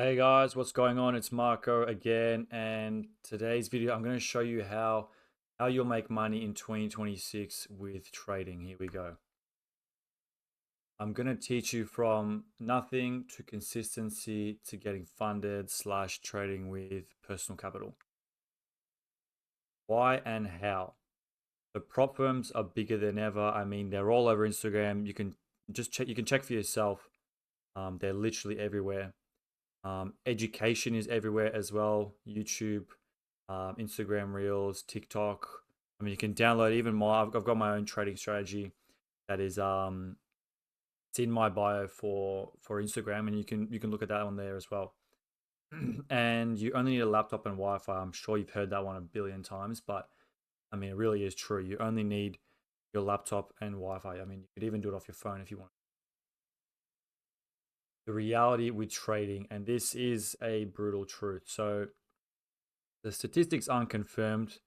Hey guys, what's going on? It's Marco again, and today's video I'm going to show you how you'll make money in 2026 with trading. Here we go. I'm going to teach you from nothing to consistency to getting funded slash trading with personal capital. Why and how? The prop firms are bigger than ever. I mean, they're all over Instagram. You can just check. You can check for yourself. They're literally everywhere. Education is everywhere as well. YouTube, Instagram Reels, TikTok. I mean, you can download even more. I've got my own trading strategy that is it's in my bio for Instagram, and you can look at that on there as well. And you only need a laptop and Wi-Fi. I'm sure you've heard that one a billion times, but I mean, it really is true. You only need your laptop and Wi-Fi. I mean, you could even do it off your phone if you want. The reality with trading, and this is a brutal truth. So the statistics aren't confirmed.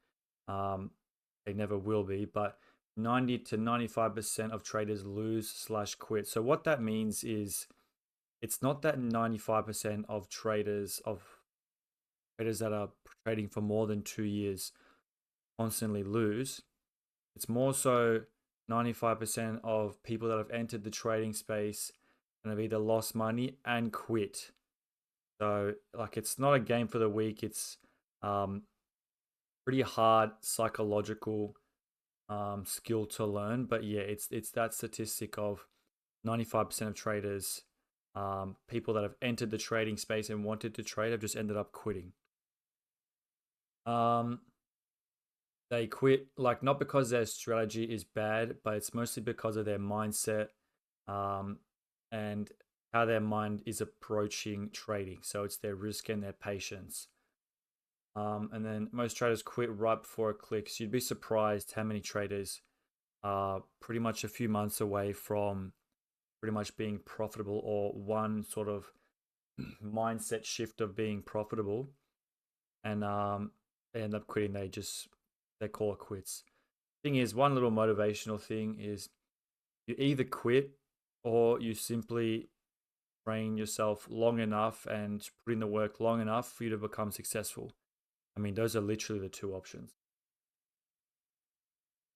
They never will be, but 90 to 95% of traders lose slash quit. So what that means is it's not that 95% of traders that are trading for more than 2 years constantly lose. It's more so 95% of people that have entered the trading space and have either lost money and quit. So like it's not a game for the weak. It's um, pretty hard psychological skill to learn. But yeah, it's that statistic of 95% of traders, people that have entered the trading space and wanted to trade, have just ended up quitting. Um, they quit like not because their strategy is bad, but it's mostly because of their mindset, um, and how their mind is approaching trading. So it's their risk and their patience. And then most traders quit right before it clicks. You'd be surprised how many traders are pretty much a few months away from pretty much being profitable, or one sort of mindset shift of being profitable, and they end up quitting. They call it quits. Thing is, one little motivational thing is you either quit or you simply train yourself long enough and put in the work long enough for you to become successful. I mean, those are literally the two options.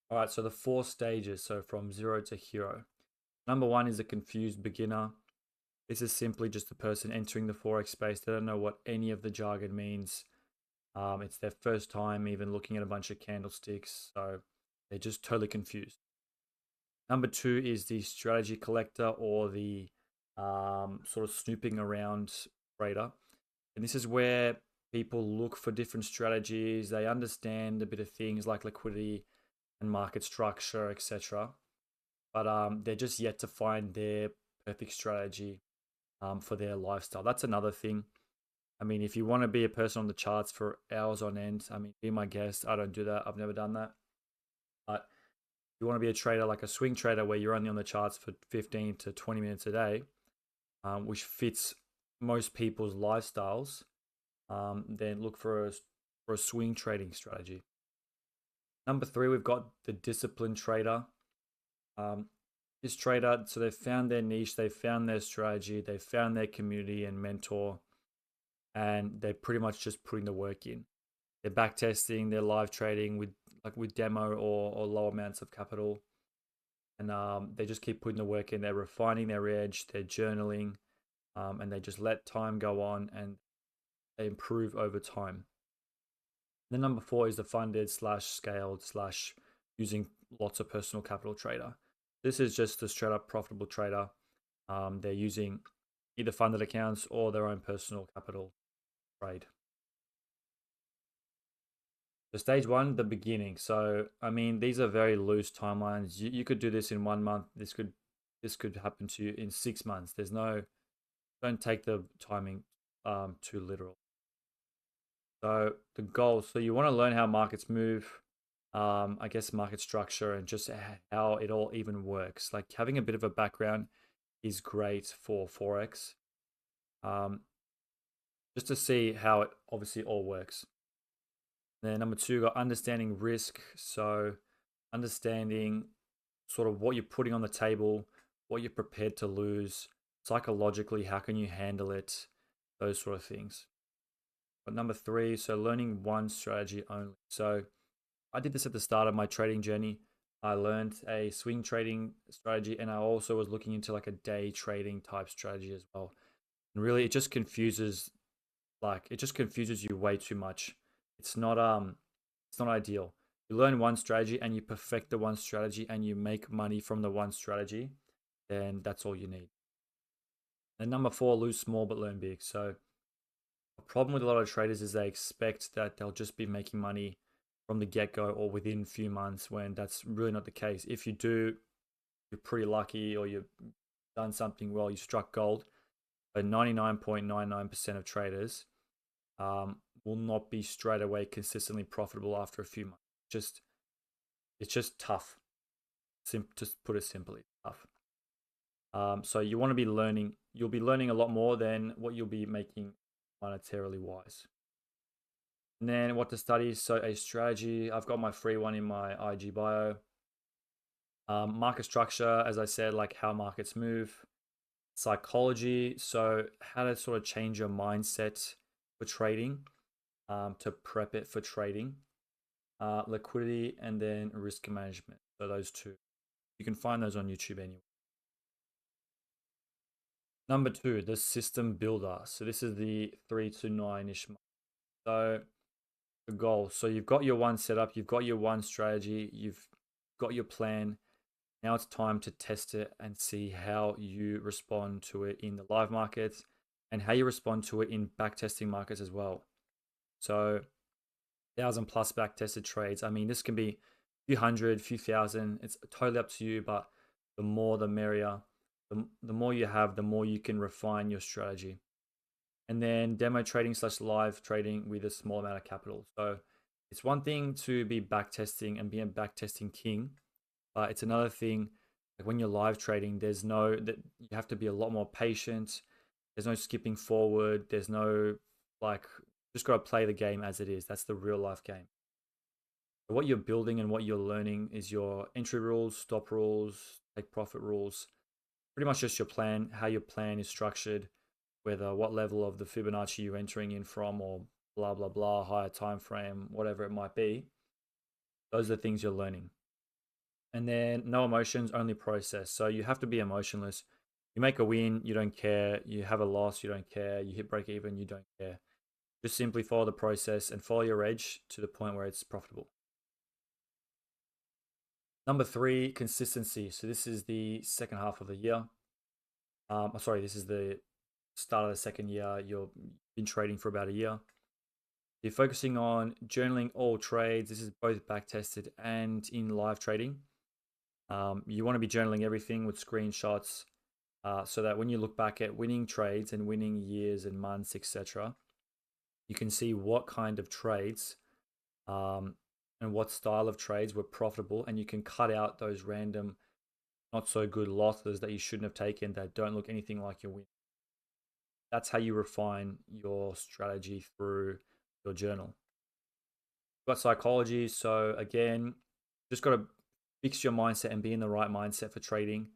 All right, so the four stages, so from zero to hero. Number one is a confused beginner. This is simply just a person entering the Forex space. They don't know what any of the jargon means. It's their first time even looking at a bunch of candlesticks, so they're just totally confused. Number two is the strategy collector, or the sort of snooping around trader. And this is where people look for different strategies. They understand a bit of things like liquidity and market structure, etc. But they're just yet to find their perfect strategy for their lifestyle. That's another thing. I mean, if you want to be a person on the charts for hours on end, I mean, be my guest. I don't do that. I've never done that. But if you want to be a trader, like a swing trader, where you're only on the charts for 15 to 20 minutes a day, which fits most people's lifestyles, then look for a swing trading strategy. Number three, we've got the disciplined trader. Um, this trader, so they've found their niche, they've found their strategy, they've found their community and mentor, and they're pretty much just putting the work in. They're back testing, they're live trading with demo or low amounts of capital, and they just keep putting the work in. They're refining their edge, they're journaling, and they just let time go on and they improve over time. Then number four is the funded slash scaled slash using lots of personal capital trader. This is just a straight up profitable trader. They're using either funded accounts or their own personal capital trade. So stage one, the beginning. So I mean, these are very loose timelines. You could do this in 1 month. This could happen to you in 6 months. Don't take the timing too literal. So the goal. So you want to learn how markets move. I guess market structure and just how it all even works. Like having a bit of a background is great for Forex. Um, just to see how it obviously all works. Then number two, got understanding risk. So understanding sort of what you're putting on the table, what you're prepared to lose psychologically, how can you handle it? those sort of things. But number three, so learning one strategy only. So I did this at the start of my trading journey. I learned a swing trading strategy, and I also was looking into like a day trading type strategy as well. And really, it just confuses you way too much. It's not ideal. You learn one strategy and you perfect the one strategy and you make money from the one strategy, then that's all you need. And number four, lose small but learn big. So a problem with a lot of traders is they expect that they'll just be making money from the get-go or within a few months, when that's really not the case. If you do, you're pretty lucky, or you've done something well, you struck gold. But 99.99% of traders will not be straight away consistently profitable after a few months. It's just tough. Just put it simply, tough. So you want to be learning. You'll be learning a lot more than what you'll be making monetarily wise. And then what to study. So a strategy. I've got my free one in my IG bio. Market structure, as I said, like how markets move. Psychology, so how to sort of change your mindset for trading, to prep it for trading. Liquidity, and then risk management. So those two, you can find those on YouTube anyway. Number two, the system builder. So this is the 3 to 9-ish month. So the goal. So you've got your one setup, you've got your one strategy, you've got your plan. Now it's time to test it and see how you respond to it in the live markets and how you respond to it in backtesting markets as well. So 1,000+ backtested trades. I mean, this can be a few hundred, few thousand. It's totally up to you, but the more the merrier. The more you have, the more you can refine your strategy. And then demo trading / live trading with a small amount of capital. So it's one thing to be backtesting and be a backtesting king, but it's another thing, like when you're live trading, that you have to be a lot more patient. There's no skipping forward. There's no just got to play the game as it is. That's the real life game. So what you're building and what you're learning is your entry rules, stop rules, take profit rules. Pretty much just your plan, how your plan is structured, whether what level of the Fibonacci you're entering in from, or blah blah blah, higher time frame, whatever it might be. Those are the things you're learning. And then no emotions, only process. So you have to be emotionless. You make a win, you don't care. You have a loss, you don't care. You hit break even, you don't care. Just simply follow the process and follow your edge to the point where it's profitable. Number three, consistency. So this is the second half of the year. This is the start of the second year. You've been trading for about a year. You're focusing on journaling all trades. This is both backtested and in live trading. You want to be journaling everything with screenshots, so that when you look back at winning trades and winning years and months, etc., you can see what kind of trades and what style of trades were profitable, and you can cut out those random not so good losses that you shouldn't have taken that don't look anything like your win. That's how you refine your strategy through your journal. You've got psychology. So again, just got to fix your mindset and be in the right mindset for trading.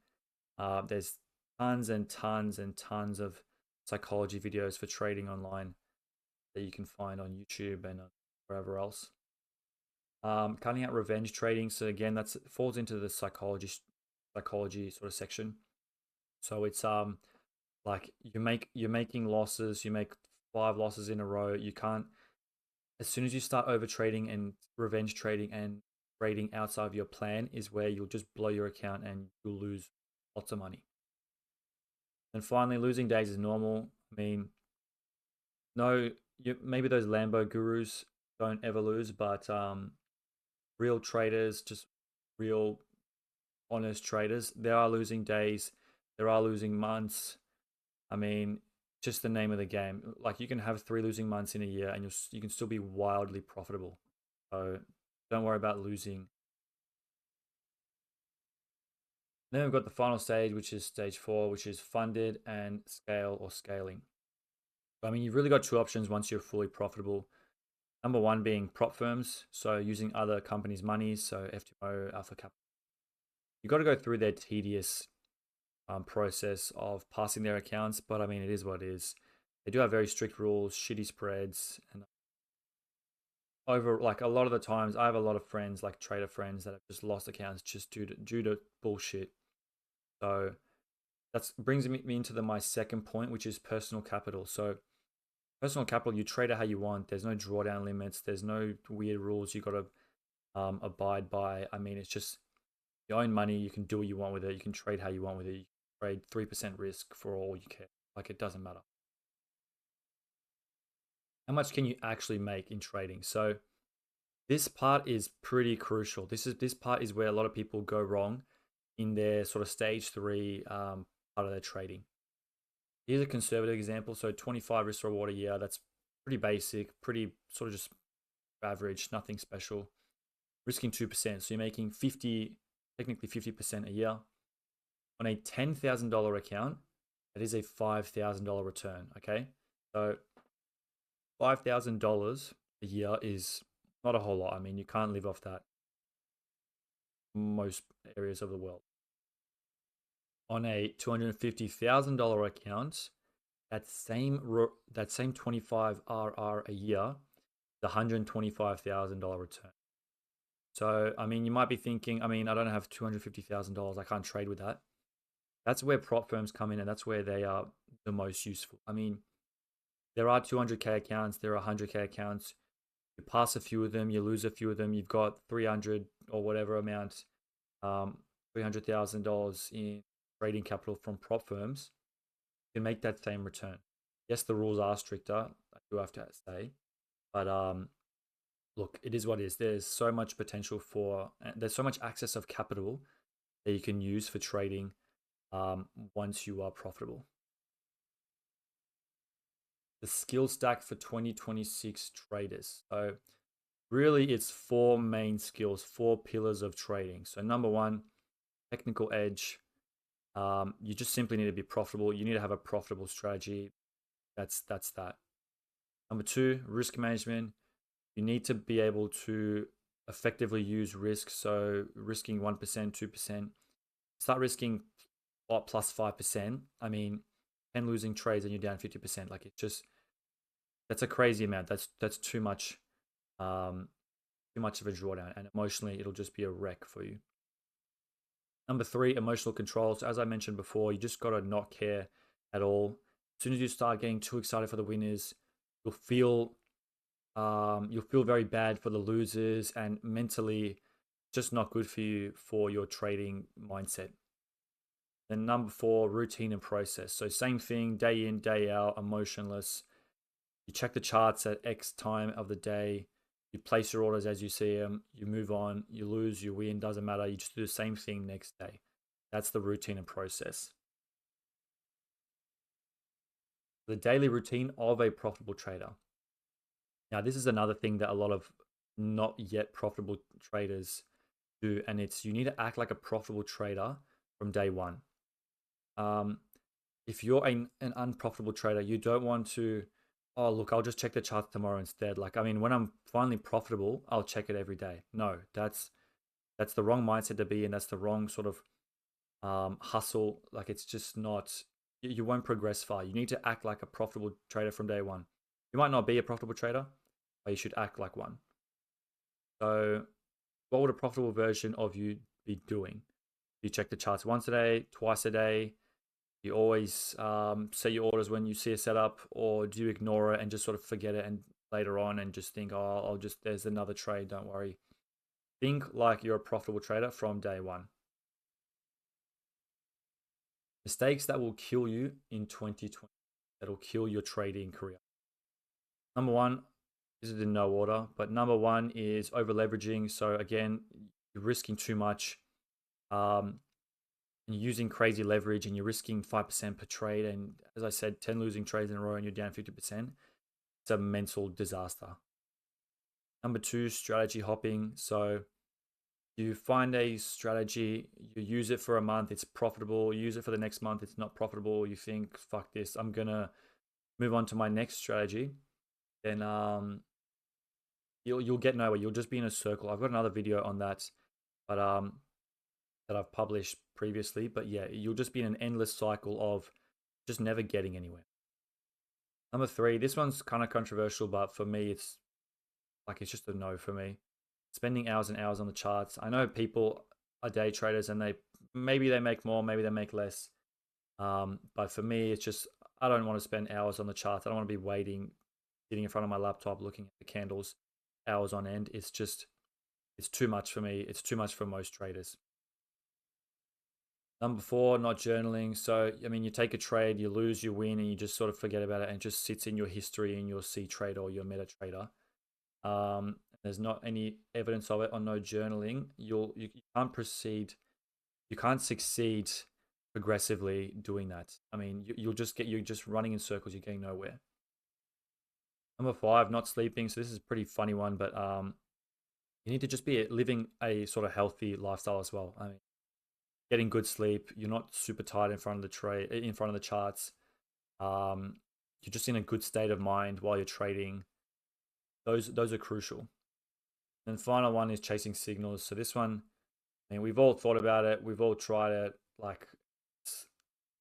There's tons and tons and tons of psychology videos for trading online that you can find on YouTube and wherever else. Cutting out revenge trading. So again, that falls into the psychology sort of section. So it's like you're making losses. You make 5 losses in a row. You can't. As soon as you start over trading and revenge trading and trading outside of your plan, is where you'll just blow your account and you'll lose lots of money. And finally, losing days is normal. I mean, maybe those Lambo gurus don't ever lose, but real traders, just real honest traders, they are losing days, there are losing months. I mean, just the name of the game. Like, you can have 3 losing months in a year and you can still be wildly profitable. So don't worry about losing. Then we've got the final stage, which is stage 4, which is funded and scale or scaling. I mean, you've really got 2 options once you're fully profitable. Number 1 being prop firms, so using other companies' money, so FTMO, Alpha Capital. You've got to go through their tedious process of passing their accounts, but I mean, it is what it is. They do have very strict rules, shitty spreads, and over like a lot of the times, I have a lot of friends, like trader friends, that have just lost accounts just due to bullshit. So that's brings me into my second point, which is personal capital. So personal capital, you trade it how you want. There's no drawdown limits. There's no weird rules you got to abide by. I mean, it's just your own money. You can do what you want with it. You can trade how you want with it. You can trade 3% risk for all you care. Like it doesn't matter. How much can you actually make in trading? So this part is pretty crucial. This part is where a lot of people go wrong in their sort of stage three part of their trading. Here's a conservative example. So 25 risk reward a year. That's pretty basic, pretty sort of just average, nothing special. Risking 2%. So you're making 50, technically 50% a year. On a $10,000 account, that is a $5,000 return. Okay. So $5,000 a year is not a whole lot. I mean, you can't live off that in most areas of the world. On a $250,000 account, that same 25 RR a year, the $125,000 return. So, I mean, you might be thinking, I mean, I don't have $250,000. I can't trade with that. That's where prop firms come in, and that's where they are the most useful. I mean, there are 200K accounts, there are 100K accounts. You pass a few of them, you lose a few of them. You've got 300 or whatever amount, $300,000 in trading capital from prop firms. You can make that same return. Yes, the rules are stricter, I do have to say, but look, it is what it is. There's so much potential there's so much access of capital that you can use for trading once you are profitable. The skill stack for 2026 traders. So really it's four main skills, four pillars of trading. So number one, technical edge. You just simply need to be profitable. You need to have a profitable strategy. That's that. Number two, risk management. You need to be able to effectively use risk. So risking 1%, 2%. Start risking plus 5%. I mean, 10 losing trades and you're down 50%. Like it's just that's a crazy amount. That's too much too much of a drawdown, and emotionally it'll just be a wreck for you. Number three, emotional control. So as I mentioned before, you just gotta not care at all. As soon as you start getting too excited for the winners, you'll feel very bad for the losers, and mentally just not good for you for your trading mindset. Then number four, routine and process. So same thing, day in, day out, emotionless. You check the charts at X time of the day. You place your orders as you see them. You move on. You lose, you win, doesn't matter. You just do the same thing next day. That's the routine and process. The daily routine of a profitable trader. Now, this is another thing that a lot of not yet profitable traders do, and it's you need to act like a profitable trader from day one. If you're an unprofitable trader, you don't want to, oh, look, I'll just check the charts tomorrow instead. Like, I mean, when I'm finally profitable, I'll check it every day. No, that's the wrong mindset to be in. That's the wrong sort of hustle. Like, it's just not, you won't progress far. You need to act like a profitable trader from day one. You might not be a profitable trader, but you should act like one. So, what would a profitable version of you be doing? You check the charts once a day, twice a day. You always set your orders when you see a setup, or do you ignore it and just sort of forget it and later on and just think, oh, there's another trade, don't worry. Think like you're a profitable trader from day one. Mistakes that will kill you in 2020, that'll kill your trading career. Number one, this is in no order, but number one is over leveraging. So again, you're risking too much. And you're using crazy leverage and you're risking 5% per trade. And as I said, 10 losing trades in a row and you're down 50%. It's a mental disaster. Number two, strategy hopping. So you find a strategy, you use it for a month, it's profitable. You use it for the next month, it's not profitable. You think, fuck this, I'm going to move on to my next strategy. Then you'll get nowhere. You'll just be in a circle. I've got another video on that, but that I've published previously. But yeah, you'll just be in an endless cycle of just never getting anywhere. Number three, this one's kind of controversial, but for me, it's just a no for me. Spending hours and hours on the charts. I know people are day traders and maybe they make more, maybe they make less. But for me, it's just I don't want to spend hours on the charts. I don't want to be waiting, sitting in front of my laptop looking at the candles hours on end. It's too much for me. It's too much for most traders. Number four, not journaling. So, I mean, you take a trade, you lose, you win, and you just sort of forget about it and it just sits in your history in your C trader or your MetaTrader. There's not any evidence of it on no journaling. You can't proceed, you can't succeed progressively doing that. I mean, you're just running in circles, you're getting nowhere. Number five, not sleeping. So this is a pretty funny one, but you need to just be living a sort of healthy lifestyle as well. I mean, getting good sleep. You're not super tired in front of the trade, in front of the charts. You're just in a good state of mind while you're trading. Those are crucial. And the final one is chasing signals. So this one, I mean, we've all thought about it. We've all tried it. Like, it's,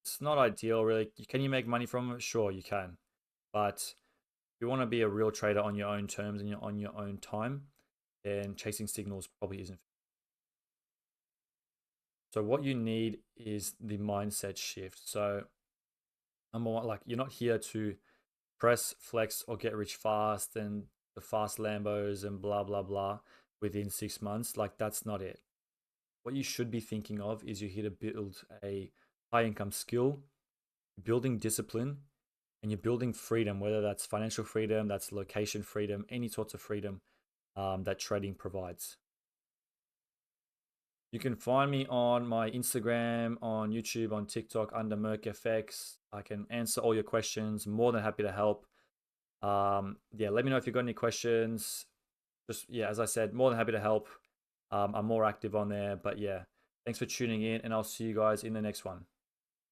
it's not ideal, really. Can you make money from it? Sure, you can. But if you want to be a real trader on your own terms and on your own time, then chasing signals probably isn't. So what you need is the mindset shift. So number one, like you're not here to press, flex, or get rich fast and the fast Lambos and blah blah blah within 6 months. Like that's not it. What you should be thinking of is you're here to build a high income skill, building discipline, and you're building freedom, whether that's financial freedom, that's location freedom, any sorts of freedom that trading provides. You can find me on my Instagram, on YouTube, on TikTok under MercFX. I can answer all your questions. More than happy to help. Yeah, let me know if you've got any questions. Just, yeah, as I said, more than happy to help. I'm more active on there. But yeah, thanks for tuning in, and I'll see you guys in the next one.